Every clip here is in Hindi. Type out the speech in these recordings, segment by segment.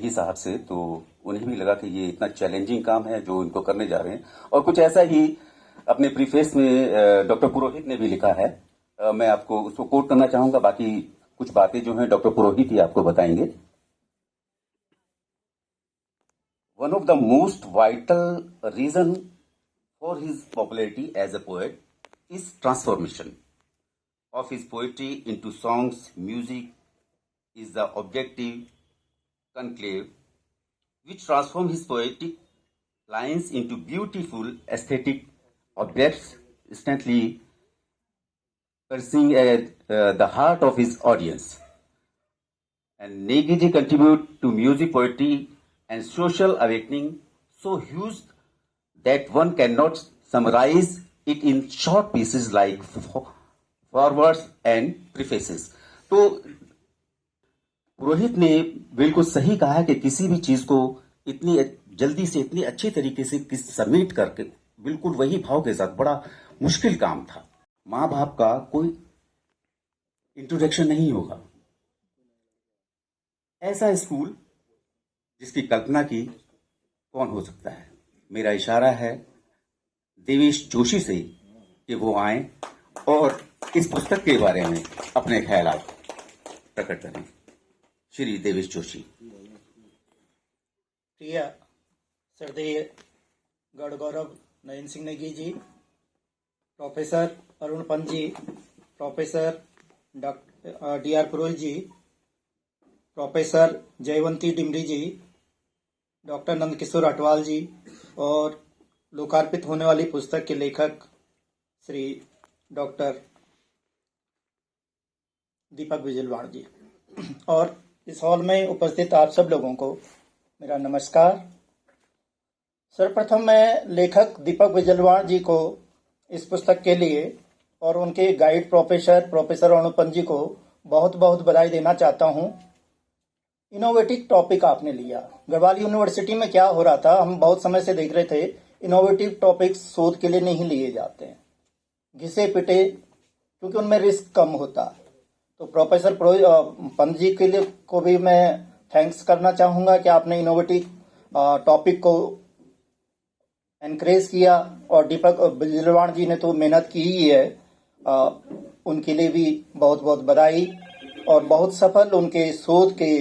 नेगी साहब से, तो उन्हें भी लगा कि ये इतना चैलेंजिंग काम है जो इनको करने जा रहे हैं, और कुछ ऐसा ही अपने प्रीफेस में डॉक्टर पुरोहित ने भी लिखा है। मैं आपको उसको कोट करना चाहूंगा, बाकी कुछ बातें जो हैं डॉक्टर पुरोहित ही आपको बताएंगे। One of the most vital reason for his popularity as a poet is transformation of his poetry into songs. Music is the objective conclave which transforms his poetic lines into beautiful aesthetic objects, instantly piercing at the heart of his audience. And Negiji contributed to music, poetry, and social awakening so huge that one cannot summarize it in short pieces like forwards and prefaces. तो पुरोहित ने बिल्कुल सही कहा कि किसी भी चीज को इतनी जल्दी से इतनी अच्छी तरीके से सबमिट करके बिल्कुल वही भाव के साथ बड़ा मुश्किल काम था। माँ बाप का कोई इंट्रोडक्शन नहीं होगा, ऐसा स्कूल जिसकी कल्पना की कौन हो सकता है। मेरा इशारा है देवेश जोशी से कि वो आए और इस पुस्तक के बारे में अपने ख्यालात प्रकट करें। श्री देवेश जोशी। प्रिय श्रद्धेय गढ़ गौरव नयन Singh Negi ji, professor Arun Pant ji, professor doctor D R पुरोहित जी, प्रोफेसर जयवंती डिमरी जी, डॉक्टर नंदकिशोर अटवाल जी, और लोकार्पित होने वाली पुस्तक के लेखक श्री डॉक्टर दीपक बिजलवाड़ जी, और इस हॉल में उपस्थित आप सब लोगों को मेरा नमस्कार। सर्वप्रथम मैं लेखक दीपक बिजलवाड़ जी को इस पुस्तक के लिए और उनके गाइड प्रोफेसर अनुपम जी को बहुत बहुत बधाई देना चाहता हूं। इनोवेटिव टॉपिक आपने लिया। गढ़वाल यूनिवर्सिटी में क्या हो रहा था, हम बहुत समय से देख रहे थे, इनोवेटिव टॉपिक्स शोध के लिए नहीं लिए जाते हैं, घिसे पिटे, क्योंकि उनमें रिस्क कम होता है। तो प्रोफेसर पंत जी के लिए को भी मैं थैंक्स करना चाहूंगा कि आपने इनोवेटिव टॉपिक को एनकरेज किया, और दीपक बिजलवाड़ जी ने तो मेहनत की ही है, उनके लिए भी बहुत बहुत बधाई। और बहुत सफल उनके शोध के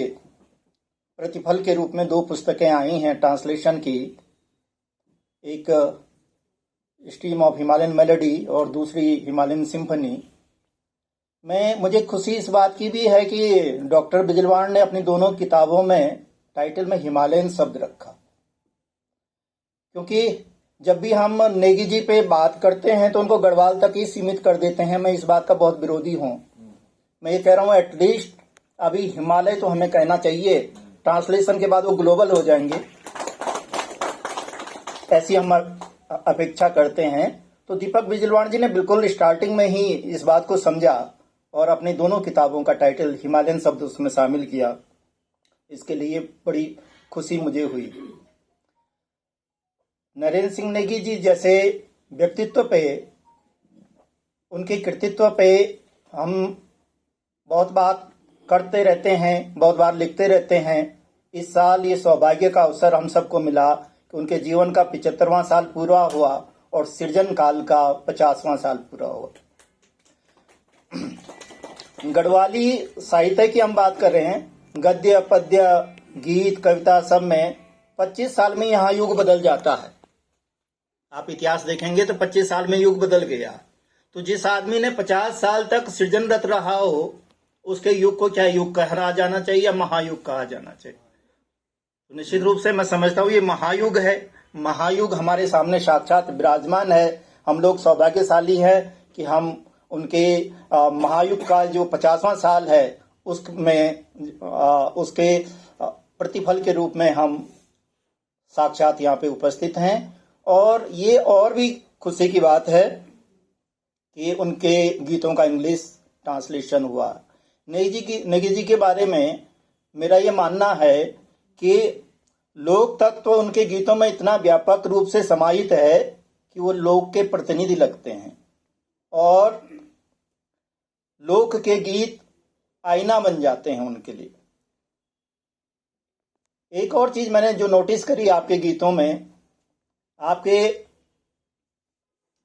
प्रतिफल के रूप में 2 पुस्तकें आई हैं ट्रांसलेशन की, एक स्ट्रीम ऑफ हिमालयन मेलोडी और दूसरी हिमालयन सिम्फनी। मुझे खुशी इस बात की भी है कि डॉक्टर बिजलवाड़ ने अपनी दोनों किताबों में टाइटल में हिमालयन शब्द रखा, क्योंकि जब भी हम नेगी जी पे बात करते हैं तो उनको गढ़वाल तक ही सीमित कर देते हैं। मैं इस बात का बहुत विरोधी हूं। मैं ये कह रहा हूं एटलीस्ट अभी हिमालय तो हमें कहना चाहिए, ट्रांसलेशन के बाद वो ग्लोबल हो जाएंगे, ऐसी हम अपेक्षा करते हैं। तो दीपक बिजलवाड़ जी ने बिल्कुल स्टार्टिंग में ही इस बात को समझा और अपनी दोनों किताबों का टाइटल हिमालयन शब्द उसमें शामिल किया। इसके लिए बड़ी खुशी मुझे हुई। नरेंद्र सिंह नेगी जी जैसे व्यक्तित्व पे, उनके कृतित्व पे हम बहुत बात करते रहते हैं, बहुत बार लिखते रहते हैं। इस साल ये सौभाग्य का अवसर हम सबको मिला कि उनके जीवन का 75वां साल पूरा हुआ और सृजन काल का 50वां साल पूरा हुआ। गढ़वाली साहित्य की हम बात कर रहे हैं, गद्य, पद्य, गीत, कविता सब में 25 साल में यहाँ युग बदल जाता है। आप इतिहास देखेंगे तो 25 साल में युग बदल गया। तो जिस आदमी ने 50 साल तक सृजनरत रहा हो, उसके युग को क्या युग कहा जाना चाहिए या महायुग कहा जाना चाहिए? तो निश्चित रूप से मैं समझता हूँ ये महायुग है। महायुग हमारे सामने साक्षात विराजमान है। हम लोग सौभाग्यशाली हैं कि हम उनके महायुग का जो 50वां साल है उसमें उसके प्रतिफल के रूप में हम साक्षात यहाँ पे उपस्थित हैं। और ये और भी खुशी की बात है कि उनके गीतों का इंग्लिश ट्रांसलेशन हुआ। नेगी जी के बारे में मेरा ये मानना है कि लोक तत्व उनके गीतों में इतना व्यापक रूप से समाहित है कि वो लोक के प्रतिनिधि लगते हैं, और लोक के गीत आईना बन जाते हैं उनके लिए। एक और चीज मैंने जो नोटिस करी आपके गीतों में, आपके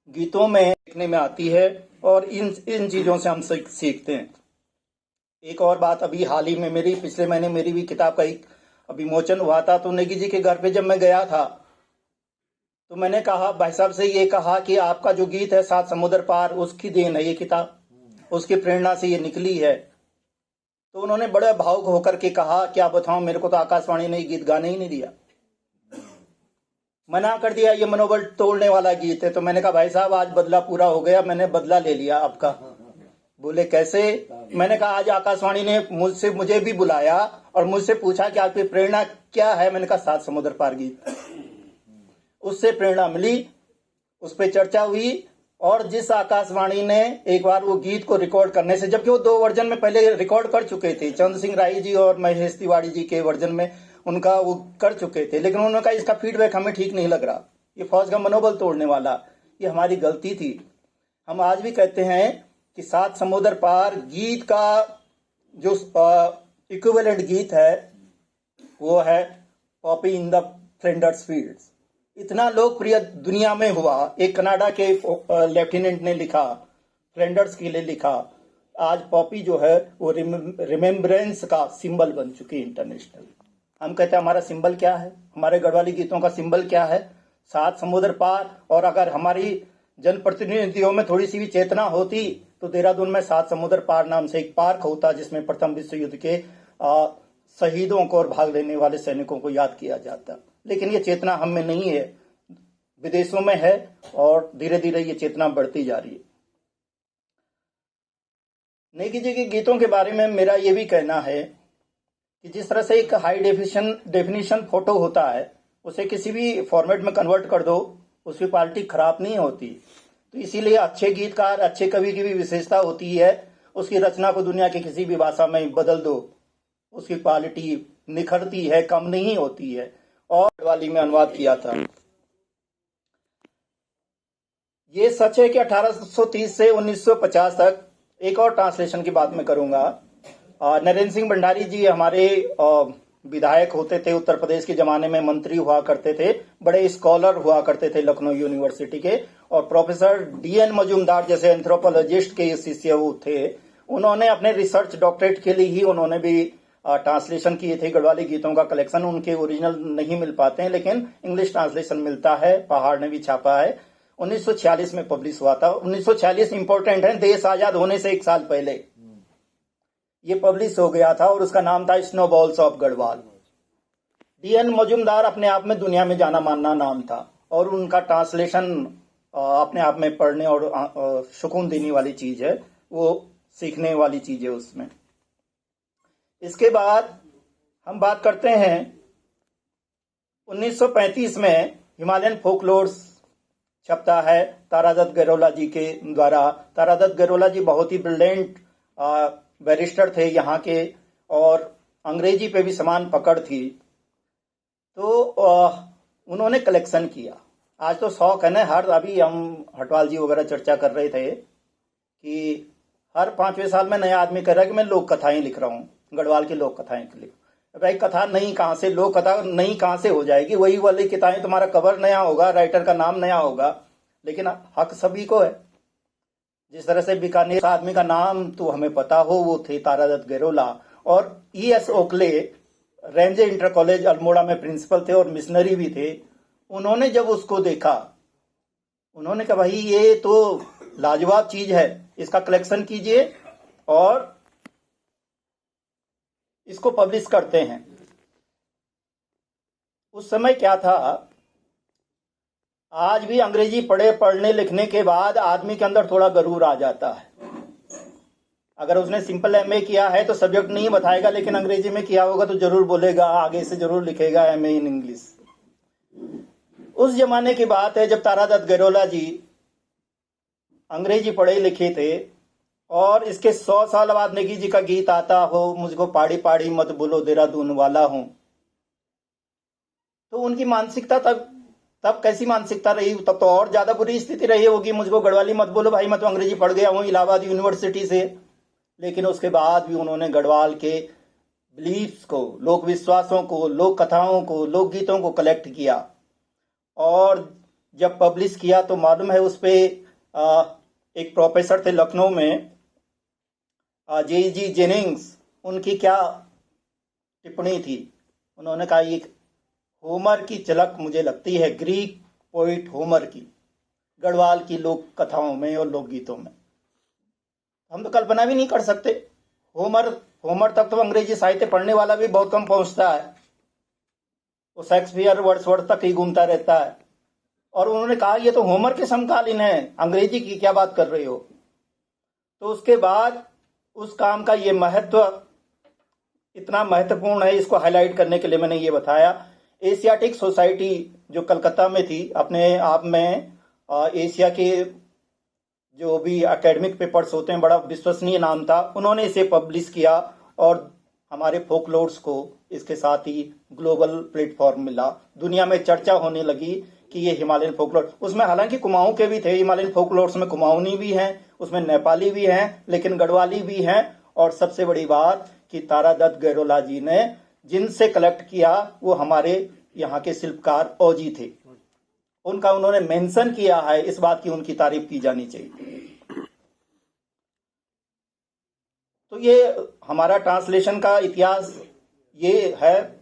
गीतों में देखने में आती है और इन इन चीजों से हम सीखते हैं। एक और बात, अभी हाल ही में मेरी पिछले महीने मेरी भी किताब का एक विमोचन हुआ था, तो नेगी जी के घर पे जब मैं गया था तो मैंने कहा, भाई साहब से ये कहा कि आपका जो गीत है सात समुद्र पार, उसकी देन है ये किताब, उसकी प्रेरणा से ये निकली है। तो उन्होंने बड़े भावुक होकर के कहा, क्या बताऊं, मेरे को तो आकाशवाणी ने गीत गाने ही नहीं दिया, मना कर दिया, ये मनोबल तोड़ने वाला गीत है। तो मैंने कहा, भाई साहब आज बदला पूरा हो गया, मैंने बदला ले लिया आपका। बोले कैसे? मैंने कहा, आज आकाशवाणी ने मुझे भी बुलाया और मुझसे पूछा कि आपकी प्रेरणा क्या है। मैंने कहा, सात समुद्र पार गीत। उससे प्रेरणा मिली, उस पर चर्चा हुई, और जिस आकाशवाणी ने एक बार वो गीत को रिकॉर्ड करने से, जबकि वो 2 वर्जन में पहले रिकॉर्ड कर चुके थे, चंद्र सिंह राय जी और महेश तिवारी जी के वर्जन में उनका वो कर चुके थे, लेकिन उन्होंने कहा इसका फीडबैक हमें ठीक नहीं लग रहा, ये फौज का मनोबल तोड़ने वाला, ये हमारी गलती थी। हम आज भी कहते हैं कि सात समुद्र पार गीत का जो इक्विवेलेंट गीत है वो है Poppy in the Flanders fields. इतना लोकप्रिय दुनिया में हुआ, एक कनाडा के लेफ्टिनेंट ने लिखा, फ्लैंडर्स के लिए लिखा। आज पॉपी जो है वो रिमेम्बरेंस का सिंबल बन चुकी है इंटरनेशनल। हम कहते हैं हमारा सिंबल क्या है, हमारे गढ़वाली गीतों का सिंबल क्या है? सात समुद्र पार। और अगर हमारी जनप्रतिनिधियों में थोड़ी सी भी चेतना होती तो देहरादून में सात समुद्र पार नाम से एक पार्क होता, जिसमें प्रथम विश्व युद्ध के शहीदों को और भाग लेने वाले सैनिकों को याद किया जाता। लेकिन ये चेतना हम में नहीं है, विदेशों में है, और धीरे धीरे ये चेतना बढ़ती जा रही है। नेगी जी के गीतों के बारे में मेरा ये भी कहना है कि जिस तरह से एक हाई डेफिनेशन फोटो होता है, उसे किसी भी फॉर्मेट में कन्वर्ट कर दो, उसकी क्वालिटी खराब नहीं होती। तो इसीलिए अच्छे गीतकार, अच्छे कवि की भी विशेषता होती है, उसकी रचना को दुनिया की किसी भी भाषा में बदल दो, उसकी क्वालिटी निखरती है, कम नहीं होती है। और गढ़वाली में अनुवाद किया था। ये सच है कि 1830 से 1950 तक, एक और ट्रांसलेशन की बात मैं करूंगा, नरेंद्र सिंह भंडारी जी हमारे विधायक होते थे, उत्तर प्रदेश के जमाने में मंत्री हुआ करते थे, बड़े स्कॉलर हुआ करते थे लखनऊ यूनिवर्सिटी के, और प्रोफेसर DN मजूमदार जैसे एंथ्रोपोलॉजिस्ट के शिष्य वो थे। उन्होंने अपने रिसर्च डॉक्टरेट के लिए ही उन्होंने भी ट्रांसलेशन किए थे गढ़वाली गीतों का कलेक्शन। उनके ओरिजिनल नहीं मिल पाते हैं, लेकिन इंग्लिश ट्रांसलेशन मिलता है, पहाड़ ने भी छापा है। 1946 में पब्लिश हुआ था। 1946 इंपॉर्टेंट है, देश आजाद होने से 1 साल पहले ये पब्लिश हो गया था, और उसका नाम था snowballs of Garhwal. DN Majumdar अपने आप में दुनिया में जाना मानना नाम था, और उनका ट्रांसलेशन अपने आप में पढ़ने और सुकून देने वाली चीज है, वो सीखने वाली चीज है उसमें। इसके बाद हम बात करते हैं 1935 में हिमालयन फोकलोर्स छपता है तारादत्त गैरोला जी के द्वारा। तारादत्त गैरोला जी बहुत ही ब्रिलियंट बैरिस्टर थे यहाँ के, और अंग्रेजी पे भी समान पकड़ थी। तो उन्होंने कलेक्शन किया। आज तो शौक है ना, अभी हम हटवाल जी वगैरह चर्चा कर रहे थे कि हर 5वें साल में नया आदमी कह रहा है कि मैं लोक कथाएं लिख रहा हूँ, गढ़वाल की लोक कथाएं लिख। भाई कथा नई कहाँ से, लोक कथा नई कहाँ से हो जाएगी? वही वाली किताबें, तुम्हारा कवर नया होगा, राइटर का नाम नया होगा, लेकिन हक सभी को है। जिस तरह से बीकानेर आदमी का नाम तो हमें पता हो, वो थे तारादत्त गैरोला। और ES Oakley Ramsay inter college Almora में प्रिंसिपल थे और मिशनरी भी थे। उन्होंने जब उसको देखा, उन्होंने कहा भाई ये तो लाजवाब चीज है, इसका कलेक्शन कीजिए और इसको पब्लिश करते हैं। उस समय क्या था, आज भी अंग्रेजी पढ़ने लिखने के बाद आदमी के अंदर थोड़ा गरूर आ जाता है। अगर उसने सिंपल MA किया है तो सब्जेक्ट नहीं बताएगा, लेकिन अंग्रेजी में किया होगा तो जरूर बोलेगा, आगे से जरूर लिखेगा MA इन इंग्लिश। उस जमाने की बात है जब तारादत्त गैरोला जी अंग्रेजी पढ़े लिखे थे, और इसके 100 साल बाद नेगी जी का गीत आता हो, मुझको पाड़ी पाड़ी मत बोलो देहरादून वाला हूं। तो उनकी मानसिकता तब कैसी मानसिकता रही? तब तो और ज्यादा बुरी स्थिति रही होगी, मुझको गढ़वाली मत बोलो भाई, मैं तो अंग्रेजी पढ़ गया हूं इलाहाबाद यूनिवर्सिटी से। लेकिन उसके बाद भी उन्होंने गढ़वाल के बिलीफ्स को, लोक विश्वासों को, लोक कथाओं को, लोकगीतों को कलेक्ट किया और जब पब्लिश किया तो मालूम है उस पे एक प्रोफेसर थे लखनऊ में, जी जेनिंग्स, उनकी क्या टिप्पणी थी। उन्होंने कहा ये होमर की झलक मुझे लगती है ग्रीक पोइट होमर की, गढ़वाल की लोक कथाओं में और लोकगीतों में। हम तो कल्पना भी नहीं कर सकते। होमर तक तो अंग्रेजी साहित्य पढ़ने वाला भी बहुत कम पहुंचता है, वो शेक्सपियर वर्ड्सवर्थ तक ही घूमता रहता है। और उन्होंने कहा ये तो होमर के समकालीन है, अंग्रेजी की क्या बात कर रहे हो। तो उसके बाद उस काम का ये महत्व इतना महत्वपूर्ण है, इसको हाईलाइट करने के लिए मैंने ये बताया। एशियाटिक सोसाइटी जो कलकत्ता में थी, अपने आप में एशिया के जो भी एकेडमिक पेपर्स होते हैं, बड़ा विश्वसनीय नाम था। उन्होंने इसे पब्लिश किया और हमारे फोकलोर्स को इसके साथ ही ग्लोबल प्लेटफॉर्म मिला। दुनिया में चर्चा होने लगी कि ये हिमालयन फोकलोर, उसमें हालांकि कुमाऊं के भी थे, हिमालयन फोकलोर्स में कुमाऊनी भी हैं, उसमें नेपाली भी हैं, लेकिन गढ़वाली भी हैं। और सबसे बड़ी बात कि तारादत्त गैरोला जी ने जिनसे कलेक्ट किया वो हमारे यहाँ के शिल्पकार ओजी थे, उनका उन्होंने मेंशन किया है। इस बात की उनकी तारीफ की जानी चाहिए। तो ये हमारा ट्रांसलेशन का इतिहास ये है।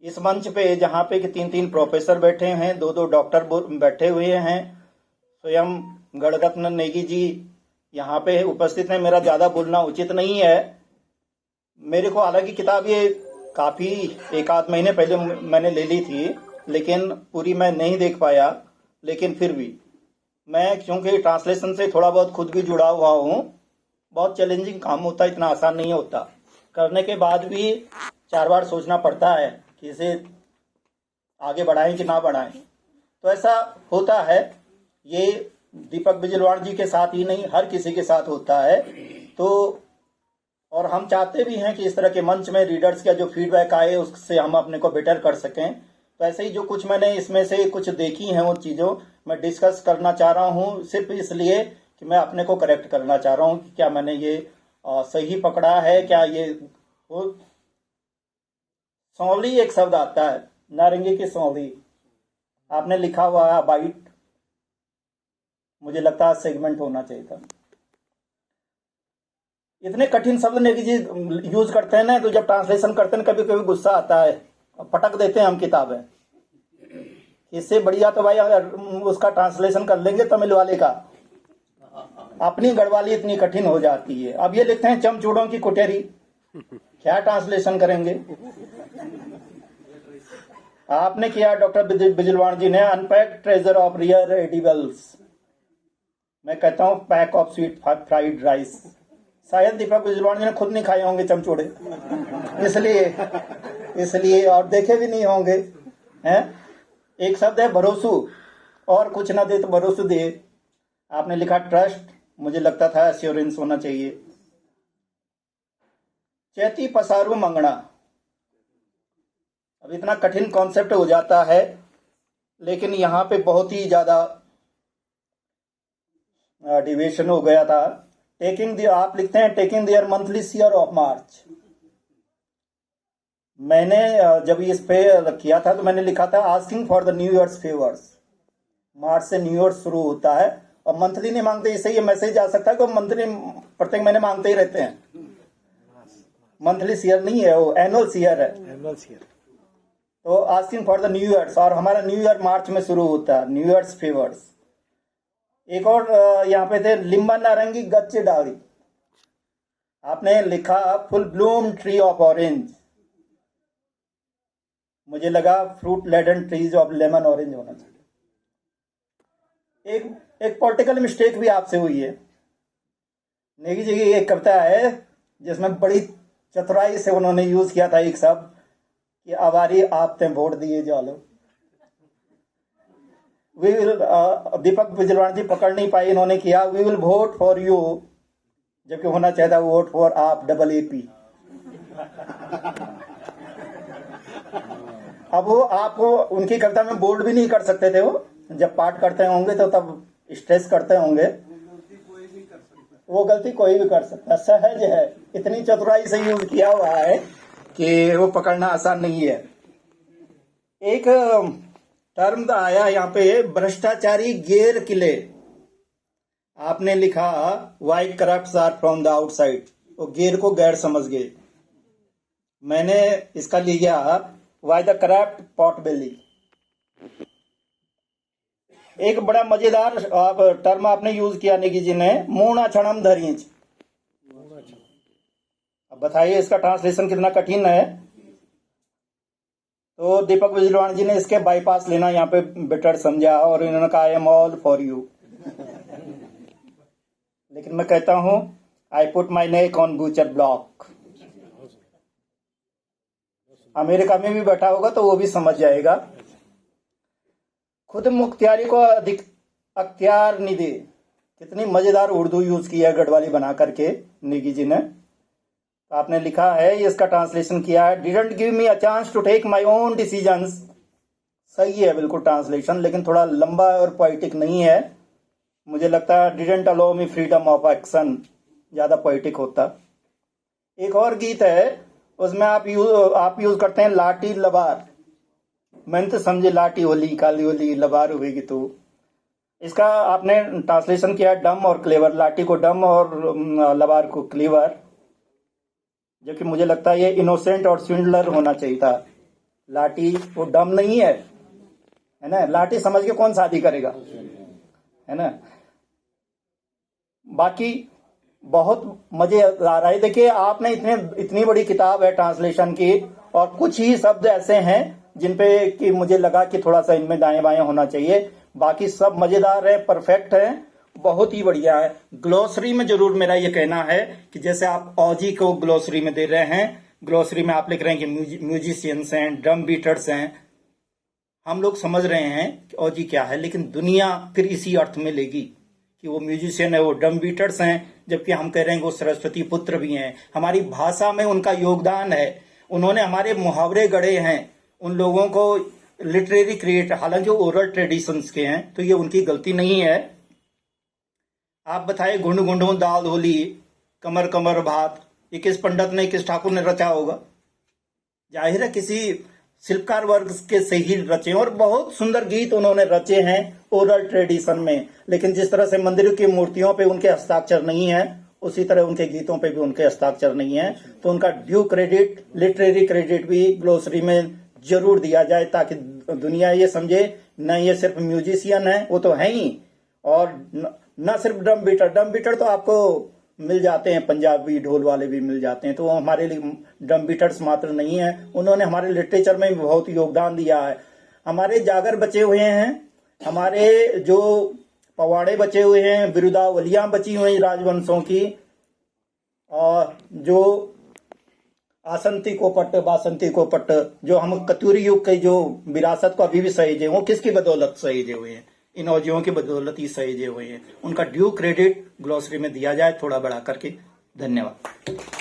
इस मंच पे जहाँ पे कि 3-3 प्रोफेसर बैठे हैं, 2-2 डॉक्टर बैठे हुए हैं, स्वयं गणरत्न नेगी जी यहाँ पे उपस्थित हैं। मेरा ज़्यादा बोलना उचित नहीं है। मेरे को हालांकि किताब ये काफ़ी 1-8 महीने पहले मैंने ले ली थी, लेकिन पूरी मैं नहीं देख पाया। लेकिन फिर भी मैं, क्योंकि ट्रांसलेशन से थोड़ा बहुत खुद भी जुड़ा हुआ हूँ, बहुत चैलेंजिंग काम होता है, इतना आसान नहीं होता। करने के बाद भी 4 बार सोचना पड़ता है कि इसे आगे बढ़ाएं कि ना बढ़ाएं। तो ऐसा होता है। ये दीपक बिजलवाण जी के साथ ही नहीं, हर किसी के साथ होता है। तो और हम चाहते भी हैं कि इस तरह के मंच में रीडर्स का जो फीडबैक आए उससे हम अपने को बेटर कर सकें। तो ऐसे ही जो कुछ मैंने इसमें से कुछ देखी हैं वो चीज़ों मैं डिस्कस करना चाह रहा हूँ, सिर्फ इसलिए कि मैं अपने को करेक्ट करना चाह रहा हूँ कि क्या मैंने ये सही पकड़ा है। क्या ये वो सौंली एक शब्द आता है, नारंगी की सौंली, आपने लिखा हुआ है बाइट, मुझे लगता है सेगमेंट होना चाहिए था। इतने कठिन शब्द नेगी जी यूज करते हैं ना, तो जब ट्रांसलेशन करते हैं कभी कभी गुस्सा आता है, पटक देते हैं हम किताबें। इससे बढ़िया तो भाई अगर उसका ट्रांसलेशन कर लेंगे तमिल वाले का, अपनी गढ़वाली इतनी कठिन हो जाती है। अब ये लिखते हैं चमचूड़ों की कुटेरी, क्या ट्रांसलेशन करेंगे। आपने किया डॉक्टर बिजलवाण जी ने unpacked treasure of rear edibles, मैं कहता हूं pack of sweet fried rice. शायद दीपक बिजलवाण जी ने खुद नहीं खाए होंगे चमचूड़े, इसलिए और देखे भी नहीं होंगे हैं। एक शब्द है भरोसू, और कुछ ना दे तो भरोसू दे। आपने लिखा ट्रस्ट, मुझे लगता था एश्योरेंस होना चाहिए। चैती पसारू मंगना, अब इतना कठिन कॉन्सेप्ट हो जाता है, लेकिन यहाँ पे बहुत ही ज्यादा डिविएशन हो गया था। आप लिखते हैं taking their monthly share of March. मैंने जब इस पे किया था तो मैंने लिखा था asking for the new year's favours. March से न्यू ईयर शुरू होता है और मंथली नहीं मांगते, इससे ये मैसेज आ सकता है कि मंथली प्रत्येक महीने मांगते ही रहते हैं। मंथली शेयर नहीं है, वो एनुअल शेयर है। तो asking for the new years, और हमारा न्यू ईयर मार्च में शुरू होता है, न्यू ईयर्स फेवर्स। एक और यहाँ पे थे लिम्बा नारंगी गच्चे डाली, आपने लिखा full bloom tree of orange, मुझे लगा fruit laden trees of lemon orange होना चाहिए। एक पॉलिटिकल मिस्टेक भी आपसे हुई है। नेगी जी की एक कविता है जिसमें बड़ी चतुराई से उन्होंने यूज किया था एक शब्द कि आवारी आपने वोट दिए जालो। वी विल, दीपक बिजलवाण जी पकड़ नहीं पाए, इन्होंने किया we will vote for you, जबकि होना चाहिए वोट फॉर आप, AAP। अब वो आप उनकी कविता में बोल्ड भी नहीं कर सकते थे, वो जब पाठ करते होंगे तो तब स्ट्रेस करते होंगे। वो गलती कोई भी कर सकता, सहज है, इतनी चतुराई से यूज किया हुआ है कि वो पकड़ना आसान नहीं है। एक टर्म आया यहाँ पे, भ्रष्टाचारी गैर किले। आपने लिखा white corrupts are from the outside, वो गैर को गैर समझ गए। मैंने इसका लिया why the corrupt pot belly. एक बड़ा मजेदार टर्म आपने यूज किया निकी जी ने, मूणा क्षणम धरीच। अब बताइए इसका ट्रांसलेशन कितना कठिन है। तो दीपक बिजलवाण जी ने इसके बाईपास लेना यहाँ पे बेटर समझा और इन्होंने कहा I am all for you. लेकिन मैं कहता हूं I put my neck on butcher block. America में भी बैठा होगा तो वो भी समझ जाएगा। खुद मुख्तियारी को अधिक अख्तियार नहीं दे। कितनी मजेदार उर्दू यूज की है गढ़वाली बना करके निकी जी ने। तो आपने लिखा है, इसका ट्रांसलेशन किया है, didn't give me a chance to take my own decisions. सही है बिल्कुल ट्रांसलेशन, लेकिन थोड़ा लंबा और पोइटिक नहीं है। मुझे लगता है didn't allow me freedom of action ज्यादा पोइटिक होता। एक और गीत है, उसमें आप यूज करते हैं लाठी लबार। मैंने तो समझे लाठी होली काली होली लबार होगी। तो इसका आपने ट्रांसलेशन किया डम और क्लेवर। लाठी को डम और लबार को क्लेवर, जो कि मुझे लगता है ये इनोसेंट और स्विंडलर होना चाहिए था। लाठी वो डम नहीं है ना। लाठी समझ के कौन शादी करेगा, है ना। बाकी बहुत मजे आ रहा है। देखिए आपने इतनी बड़ी किताब है ट्रांसलेशन की, और कुछ ही शब्द ऐसे हैं जिनपे कि मुझे लगा कि थोड़ा सा इनमें दाएं बाएं होना चाहिए। बाकी सब मजेदार है, परफेक्ट है, बहुत ही बढ़िया है। ग्लोसरी में जरूर मेरा ये कहना है कि जैसे आप ऑजी को ग्लोसरी में दे रहे हैं, ग्लोसरी में आप लिख रहे हैं कि म्यूजिशियंस हैं, ड्रम बीटर्स हैं। हम लोग समझ रहे हैं कि ऑजी क्या है, लेकिन दुनिया फिर इसी अर्थ में लेगी कि वो म्यूजिशियन है, वो ड्रम बीटर्स हैं, जबकि हम कह रहे हैं कि वो सरस्वती पुत्र भी हैं। हमारी भाषा में उनका योगदान है, उन्होंने हमारे मुहावरे गढ़े हैं, उन लोगों को लिटरेरी क्रिएट, हालांकि ओरल ट्रेडिशंस के हैं, तो ये उनकी गलती नहीं है। आप बताइए गुंड गुंडों दाल होली कमर कमर भात, ये किस पंडित ने किस ठाकुर ने रचा होगा? जाहिर है किसी शिल्पकार वर्ग के से ही रचे, और बहुत सुंदर गीत उन्होंने रचे हैं ओरल ट्रेडिशन में। लेकिन जिस तरह से मंदिर की मूर्तियों पे उनके हस्ताक्षर नहीं है, उसी तरह उनके गीतों पे भी उनके हस्ताक्षर नहीं है। तो उनका ड्यू क्रेडिट, लिटरेरी क्रेडिट भी ग्लोसरी में जरूर दिया जाए, ताकि दुनिया ये समझे न ये सिर्फ म्यूजिशियन है, वो तो है ही, और न सिर्फ ड्रम बीटर तो आपको मिल जाते हैं, पंजाबी ढोल वाले भी मिल जाते हैं, तो वो हमारे लिए ड्रम बीटर्स मात्र नहीं है। उन्होंने हमारे लिटरेचर में भी बहुत योगदान दिया है। हमारे जागर बचे हुए हैं, हमारे जो पवाड़े बचे हुए हैं, बिरुदावलियां बची हुई राजवंशों की, और जो आसंती कोपट बासंती कोपट, जो हम कतूरी युग के जो विरासत को अभी भी सहेजे, वो किसकी बदौलत सहेजे हुए हैं? इन औजियों की बदौलत ही सहेजे हुए हैं। उनका ड्यू क्रेडिट ग्लोसरी में दिया जाए थोड़ा बढ़ा करके। धन्यवाद।